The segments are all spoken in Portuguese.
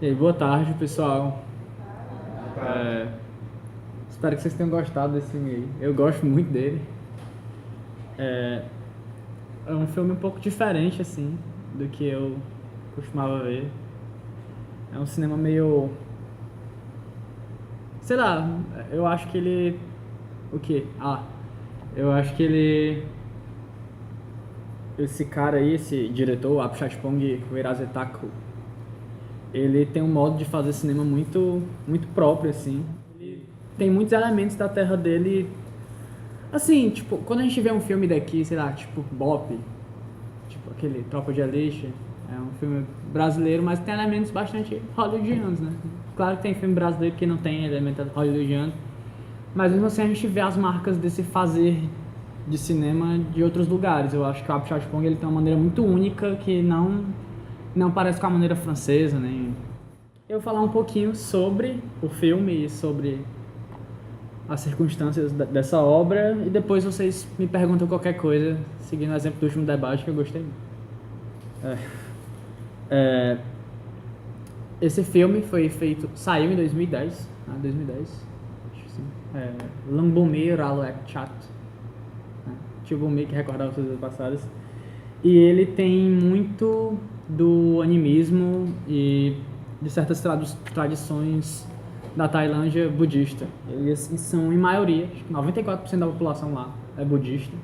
E aí, boa tarde, pessoal. É, espero que vocês tenham gostado desse filme aí. Eu gosto muito dele. É um filme um pouco diferente, assim, do que eu costumava ver. É um cinema meio... Sei lá, eu acho que ele... O quê? Eu acho que ele... Esse cara aí, esse diretor, Apichatpong Weerasethakul, ele tem um modo de fazer cinema muito próprio, assim. Ele tem muitos elementos da terra dele. Assim, tipo, quando a gente vê um filme daqui, sei lá, tipo Bop, tipo aquele Tropa de Elite, é um filme brasileiro, mas tem elementos bastante hollywoodianos, né? Claro que tem filme brasileiro que não tem elementos hollywoodianos, mas mesmo assim a gente vê as marcas desse fazer de cinema de outros lugares. Eu acho que o Apichatpong ele tem uma maneira muito única que não parece com a maneira francesa, nem... Eu vou falar um pouquinho sobre o filme e sobre as circunstâncias dessa obra e depois vocês me perguntam qualquer coisa, seguindo o exemplo do último debate que eu gostei muito. Esse filme foi feito, saiu em 2010, 2010, acho que sim. Lambomir Aloek Chat, tipo meio que recordar as coisas passadas. E ele tem muito do animismo e de certas tradições da Tailândia budista. Eles são, em maioria, acho que 94% da população lá é budista.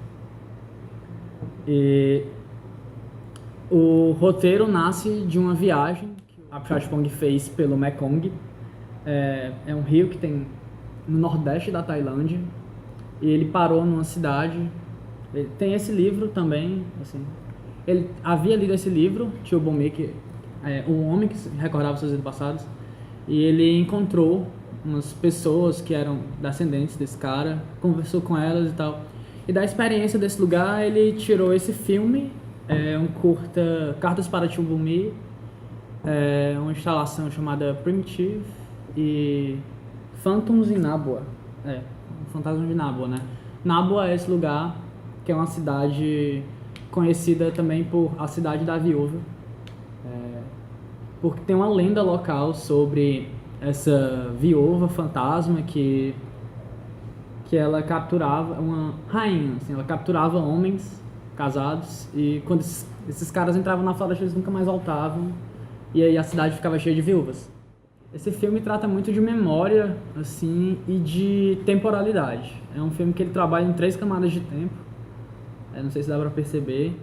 E o roteiro nasce de uma viagem que o Apichatpong fez pelo Mekong. É um rio que tem no nordeste da Tailândia. E ele parou numa cidade. Ele tem esse livro também, assim. Ele havia lido esse livro, Tio Bomik, um homem que recordava seus antepassados, e ele encontrou umas pessoas que eram descendentes desse cara, conversou com elas e tal. E da experiência desse lugar, ele tirou esse filme, um curta, Cartas para Tio Bumi, uma instalação chamada Primitive e Phantoms in Nabua. Fantasma de Nabua, né? Nabua é esse lugar que é uma cidade conhecida também por a Cidade da Viúva, porque tem uma lenda local sobre essa viúva fantasma que ela capturava, uma rainha, assim, ela capturava homens casados e quando esses caras entravam na floresta eles nunca mais voltavam e aí a cidade ficava cheia de viúvas. Esse filme trata muito de memória, assim, e de temporalidade. É um filme que ele trabalha em 3 camadas de tempo. Não sei se dá pra perceber.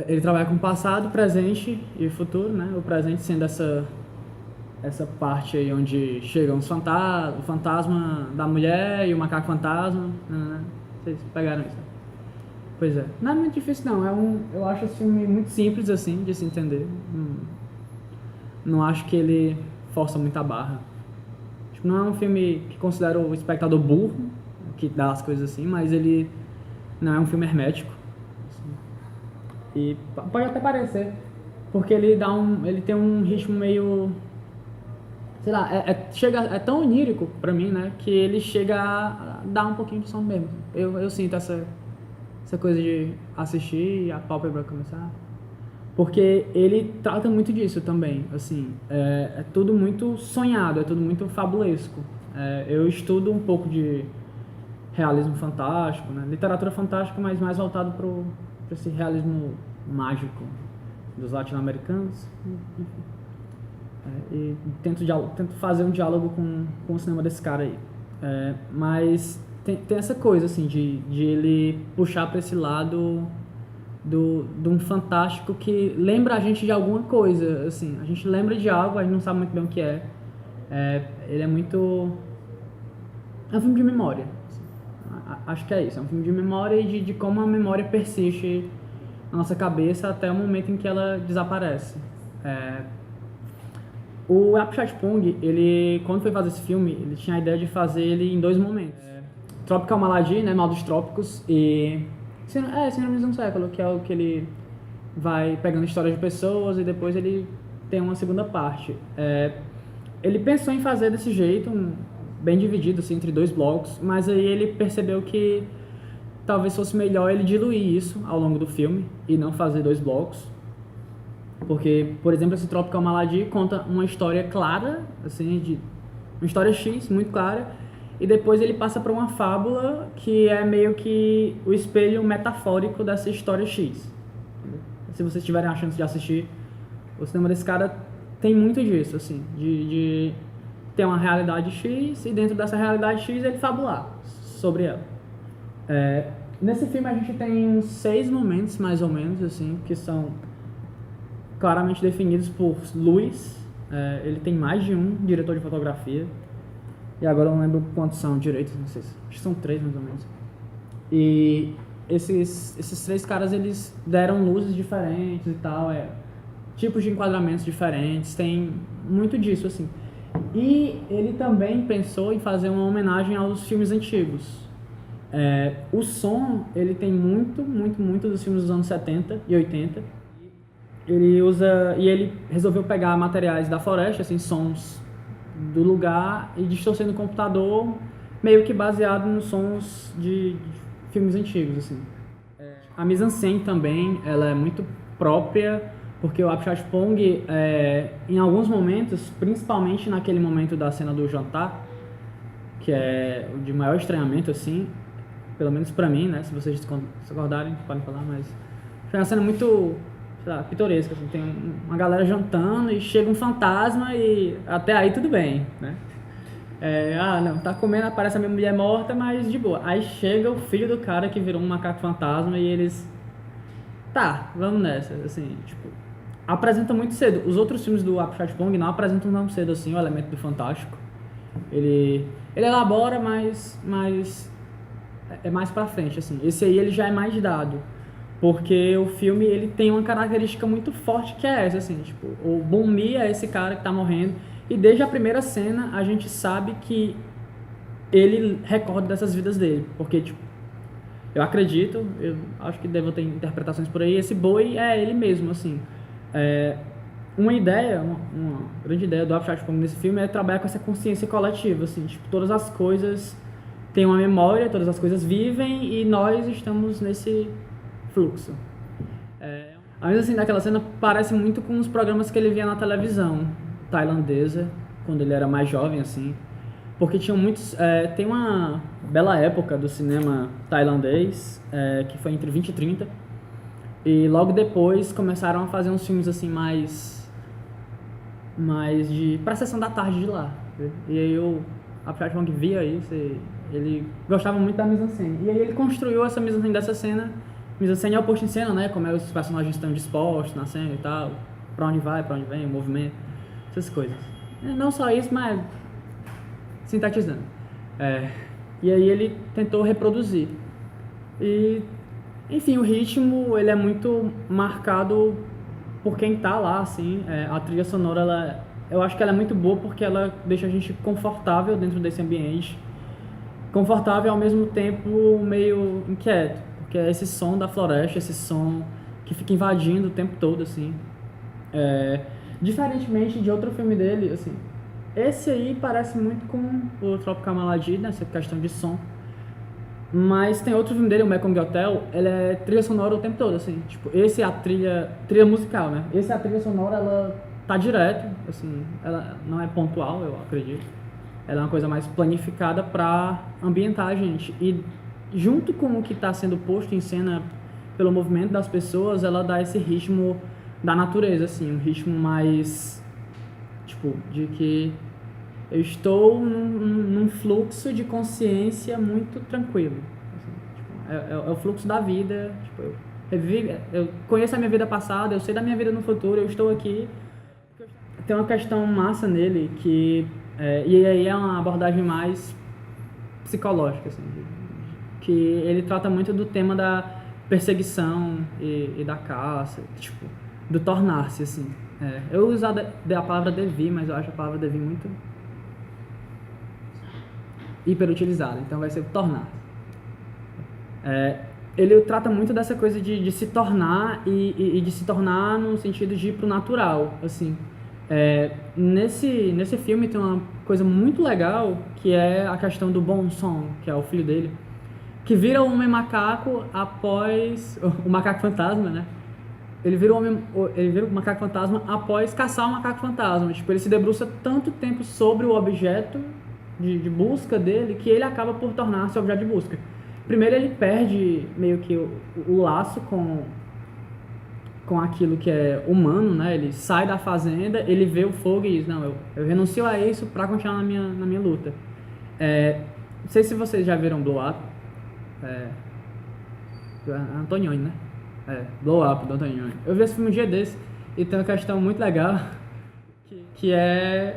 Ele trabalha com passado, presente e futuro, né? O presente sendo essa parte aí onde chegam o fantasma da mulher e o macaco fantasma, né? Vocês pegaram isso? Pois é. Não é muito difícil não, eu acho esse filme muito simples assim de se entender. Não acho que ele força muita barra. Tipo, não é um filme que considera o espectador burro, que dá as coisas assim, mas ele não é um filme hermético. E pode até parecer, porque ele tem um ritmo meio, sei lá, é tão onírico pra mim, né, que ele chega a dar um pouquinho de sono mesmo. Eu sinto essa coisa de assistir e a pálpebra começar, porque ele trata muito disso também, assim, é tudo muito sonhado, é tudo muito fabulesco. Eu estudo um pouco de realismo fantástico, né, literatura fantástica, mas mais voltado para esse realismo mágico dos latino-americanos, e tento fazer um diálogo com o cinema desse cara aí. Mas tem essa coisa assim de ele puxar para esse lado de um fantástico que lembra a gente de alguma coisa, assim, a gente lembra de algo, a gente não sabe muito bem o que é. Ele é muito... É um filme de memória. Acho que é isso, é um filme de memória e de como a memória persiste na nossa cabeça até o momento em que ela desaparece. O Apichatpong, ele, quando foi fazer esse filme, ele tinha a ideia de fazer ele em 2 momentos. Tropical Malady, né, Mal dos Trópicos, e Síndrome de um Século, que é o que ele vai pegando histórias de pessoas e depois ele tem uma segunda parte. Ele pensou em fazer desse jeito, bem dividido assim, entre 2 blocos, mas aí ele percebeu que talvez fosse melhor ele diluir isso ao longo do filme e não fazer 2 blocos. porque, por exemplo, esse Tropical Malady conta uma história clara, assim, uma história X, muito clara, e depois ele passa para uma fábula que é meio que o espelho metafórico dessa história X. Se vocês tiverem a chance de assistir, o cinema desse cara tem muito disso, assim, de ter uma realidade X e dentro dessa realidade X ele fabular sobre ela. Nesse filme a gente tem uns 6 momentos, mais ou menos, assim, que são claramente definidos por luz. Ele tem mais de um diretor de fotografia. E agora eu não lembro quantos são direitos, não sei, acho que são 3 mais ou menos. E esses 3 caras, eles deram luzes diferentes e tal, tipos de enquadramentos diferentes, tem muito disso, assim. E ele também pensou em fazer uma homenagem aos filmes antigos. O som, ele tem muito dos filmes dos anos 70 e 80. Ele resolveu pegar materiais da floresta, assim, sons do lugar, e distorcer no computador, meio que baseado nos sons de filmes antigos, assim. A mise-en-scène também, ela é muito própria, porque o Apichatpong, em alguns momentos, principalmente naquele momento da cena do jantar, que é de maior estranhamento, assim, pelo menos pra mim, né, se vocês discordarem, podem falar, mas foi uma cena muito, sei lá, pitoresca, assim, tem uma galera jantando e chega um fantasma e até aí tudo bem, né. Não, tá comendo, aparece a minha mulher morta, mas de boa. Aí chega o filho do cara que virou um macaco fantasma e eles... Tá, vamos nessa, assim, tipo... Apresenta muito cedo. Os outros filmes do Apichatpong não apresentam tão cedo, assim, o elemento do fantástico. Ele elabora, mas é mais pra frente, assim. Esse aí ele já é mais dado. Porque o filme, ele tem uma característica muito forte que é essa, assim, tipo... O Bong Mi é esse cara que tá morrendo. E desde a primeira cena, a gente sabe que ele recorda dessas vidas dele. Porque, tipo, eu acredito, eu acho que devo ter interpretações por aí, esse boi é ele mesmo, assim. Uma grande ideia do Apichatpong nesse filme é trabalhar com essa consciência coletiva, assim. Tipo, todas as coisas têm uma memória, todas as coisas vivem e nós estamos nesse fluxo. Mas, assim, naquela cena parece muito com os programas que ele via na televisão tailandesa, quando ele era mais jovem, assim, porque tinham muitos... tem uma bela época do cinema tailandês, que foi entre 20 e 30, e logo depois começaram a fazer uns filmes, assim, mais pra sessão da tarde de lá. E aí o Apichatpong via isso, ele gostava muito da mise-en-scène. E aí ele construiu essa mise-en-scène dessa cena. Mise-en-scène é o posto em cena, né, como os personagens estão dispostos na cena e tal, pra onde vai, pra onde vem, o movimento, essas coisas. Não só isso, mas sintetizando. E aí ele tentou reproduzir. E, enfim, o ritmo, ele é muito marcado por quem tá lá, assim. A trilha sonora, eu acho que ela é muito boa porque ela deixa a gente confortável dentro desse ambiente. Confortável ao mesmo tempo meio inquieto, porque é esse som da floresta, esse som que fica invadindo o tempo todo, assim. Diferentemente de outro filme dele, assim, esse aí parece muito com o Tropical Malady, nessa questão de som. Mas tem outro filme dele, o Mekong Hotel, ele é trilha sonora o tempo todo, assim. Tipo, esse é a trilha musical, né? Esse é a trilha sonora, ela tá direto, assim, ela não é pontual, eu acredito. Ela é uma coisa mais planificada pra ambientar a gente. E junto com o que tá sendo posto em cena pelo movimento das pessoas, ela dá esse ritmo da natureza, assim, um ritmo mais, tipo, de que eu estou num fluxo de consciência muito tranquilo. Assim, tipo, é o fluxo da vida, tipo, eu conheço a minha vida passada, eu sei da minha vida no futuro, eu estou aqui. Tem uma questão massa nele, que e aí é uma abordagem mais psicológica, assim, que ele trata muito do tema da perseguição e da caça, tipo, do tornar-se, assim. Eu uso a palavra devir, mas eu acho a palavra devir muito hiperutilizada, então vai ser tornar. Ele trata muito dessa coisa de se tornar e de se tornar no sentido de ir pro natural, assim. Nesse filme tem uma coisa muito legal, que é a questão do Bong Song, que é o filho dele, que vira um homem macaco após o macaco fantasma, né? ele vira um macaco fantasma após caçar um macaco fantasma. Tipo, ele se debruça tanto tempo sobre o objeto de busca dele que ele acaba por tornar-se objeto de busca. Primeiro ele perde meio que o laço com aquilo que é humano, né? Ele sai da fazenda, ele vê o fogo e diz, não, eu renuncio a isso pra continuar na minha luta. Não sei se vocês já viram Blow Up. Antonioni, né? Blow Up, do Antonioni. Eu vi esse filme um dia desse e tem uma questão muito legal que é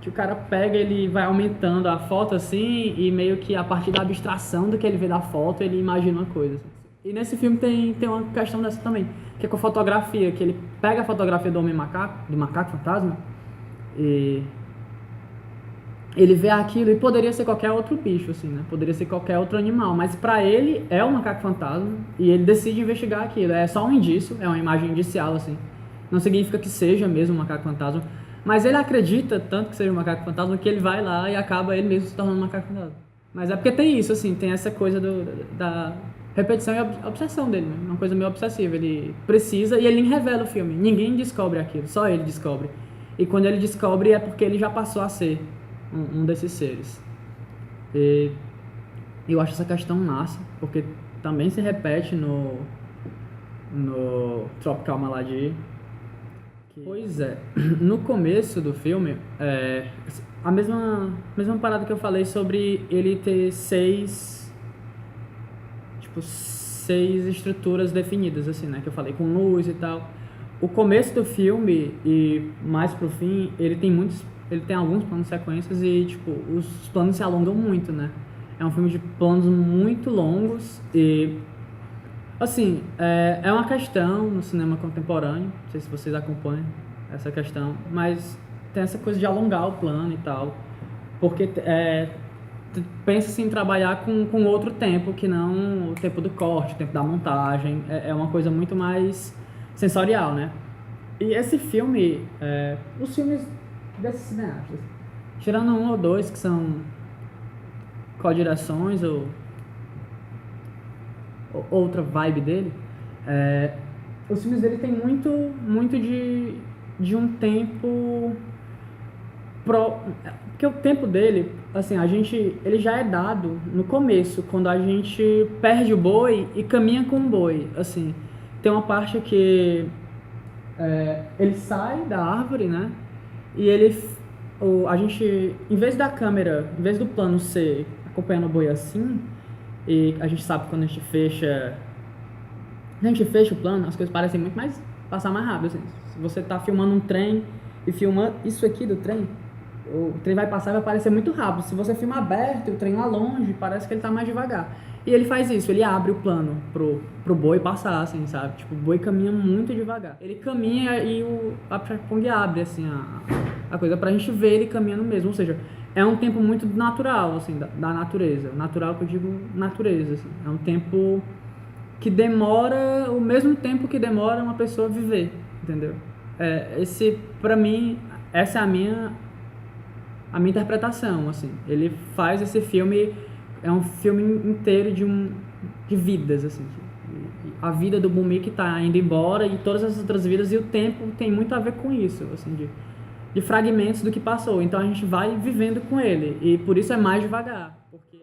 que o cara pega, ele vai aumentando a foto assim e meio que a partir da abstração do que ele vê da foto, ele imagina uma coisa. Assim. E nesse filme tem uma questão dessa também, que é com a fotografia, que ele pega a fotografia do homem macaco, do macaco fantasma, e ele vê aquilo e poderia ser qualquer outro bicho, assim, né? Poderia ser qualquer outro animal, mas pra ele é um macaco fantasma e ele decide investigar aquilo. É só um indício, é uma imagem indicial, assim. Não significa que seja mesmo um macaco fantasma, mas ele acredita tanto que seja um macaco fantasma que ele vai lá e acaba ele mesmo se tornando um macaco fantasma. Mas é porque tem isso, assim, tem essa coisa da repetição e obsessão dele, né? Uma coisa meio obsessiva. Ele precisa e ele nem revela o filme. Ninguém descobre aquilo, só ele descobre. E quando ele descobre é porque ele já passou a ser um desses seres. E eu acho essa questão massa, porque também se repete no Tropical Malady. Pois é, no começo do filme, a mesma parada que eu falei sobre ele ter seis estruturas definidas, assim, né, que eu falei, com luz e tal. O começo do filme e mais pro fim, ele tem alguns planos sequências e, tipo, os planos se alongam muito, né? É um filme de planos muito longos e, assim, é uma questão no cinema contemporâneo, não sei se vocês acompanham essa questão, mas tem essa coisa de alongar o plano e tal, porque pensa-se em trabalhar com outro tempo que não o tempo do corte, o tempo da montagem, é uma coisa muito mais sensorial, né? E esse filme, os filmes desses cineastas, tirando um ou dois que são co-direções ou outra vibe dele, os filmes dele tem muito de um tempo porque o tempo dele, assim, ele já é dado no começo, quando a gente perde o boi e caminha com o boi, assim, tem uma parte que ele sai da árvore, né, e a gente, em vez do plano ser acompanhando o boi assim, e a gente sabe que quando a gente fecha o plano, as coisas parecem passar mais rápido, assim. Se você tá filmando um trem e filma isso aqui do trem, o trem vai passar e vai parecer muito rápido. Se você filma aberto e o trem lá longe, parece que ele tá mais devagar. E ele faz isso, ele abre o plano pro boi passar, assim, sabe? Tipo, o boi caminha muito devagar. Ele caminha e a Pong abre, assim, a coisa pra gente ver ele caminhando mesmo. Ou seja, é um tempo muito natural, assim, da natureza. Natural que eu digo natureza, assim. É um tempo que demora o mesmo tempo que demora uma pessoa viver, entendeu? Pra mim, essa é a minha interpretação, assim. Ele faz esse filme, é um filme inteiro de vidas, assim. A vida do Bumi que tá indo embora e todas essas outras vidas, e o tempo tem muito a ver com isso, assim, de fragmentos do que passou. Então a gente vai vivendo com ele, e por isso é mais devagar. Porque